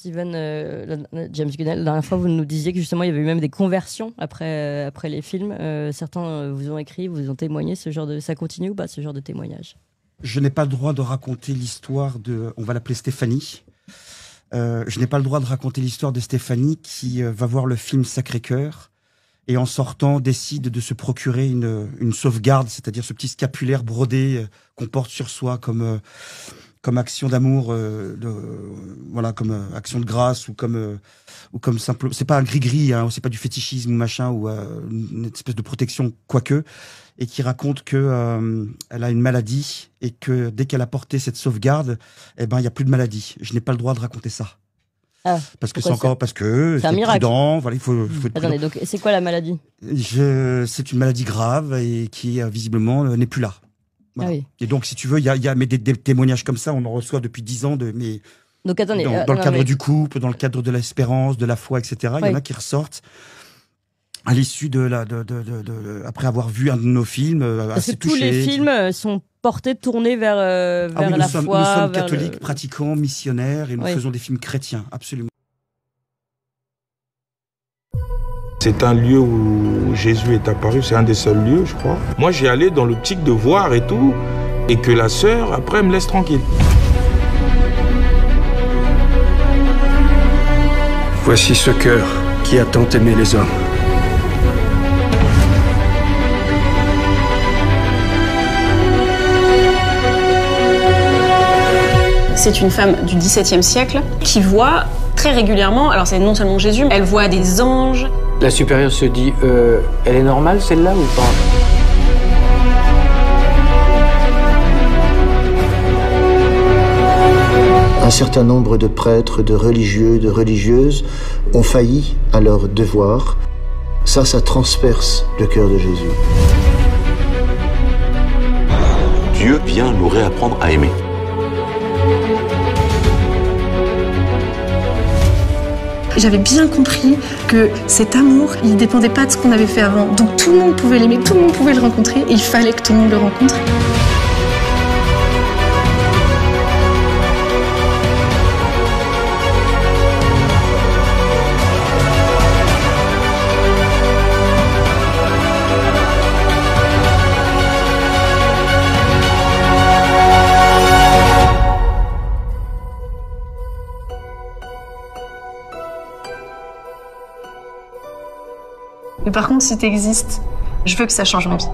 Steven, James Gunn, la dernière fois, vous nous disiez que justement, il y avait eu même des conversions après les films. Certains vous ont écrit, vous ont témoigné. Ça continue ou pas, ce genre de témoignage? Je n'ai pas le droit de raconter l'histoire de... On va l'appeler Stéphanie. Je n'ai pas le droit de raconter l'histoire de Stéphanie qui va voir le film Sacré-Cœur et en sortant décide de se procurer une sauvegarde, c'est-à-dire ce petit scapulaire brodé qu'on porte sur soi comme action d'amour, voilà, comme action de grâce ou comme simple. C'est pas un gris-gris, hein, c'est pas du fétichisme ou machin ou une espèce de protection quoique. Et qui raconte que elle a une maladie et que dès qu'elle a porté cette sauvegarde, eh ben il y a plus de maladie. Je n'ai pas le droit de raconter ça. Ah, parce que c'est un miracle. Prudent, voilà, il faut être Attendez, prudent. donc c'est quoi la maladie? C'est une maladie grave et qui visiblement n'est plus là. Voilà. Ah oui. Et donc si tu veux, il y a mais des témoignages comme ça, on en reçoit depuis 10 ans Donc attendez, dans le cadre du couple, dans le cadre de l'espérance, de la foi, etc. Il y en a qui ressortent à l'issue après avoir vu un de nos films, assez touchés. Tous les films sont tournés vers la foi. Nous sommes catholiques, pratiquants, missionnaires, et nous faisons des films chrétiens, absolument. C'est un lieu où Jésus est apparu, c'est un des seuls lieux, je crois. Moi, j'y allais dans l'optique de voir et tout, et que la sœur, après, me laisse tranquille. Voici ce cœur qui a tant aimé les hommes. C'est une femme du XVIIe siècle qui voit très régulièrement, alors c'est non seulement Jésus, elle voit des anges. La supérieure se dit, elle est normale celle-là ou pas? Un certain nombre de prêtres, de religieux, de religieuses ont failli à leur devoir. Ça transperce le cœur de Jésus. Dieu vient nous réapprendre à aimer. J'avais bien compris que cet amour, il ne dépendait pas de ce qu'on avait fait avant. Donc tout le monde pouvait l'aimer, tout le monde pouvait le rencontrer, et il fallait que tout le monde le rencontre. Mais par contre, si tu existes, je veux que ça change ma vie.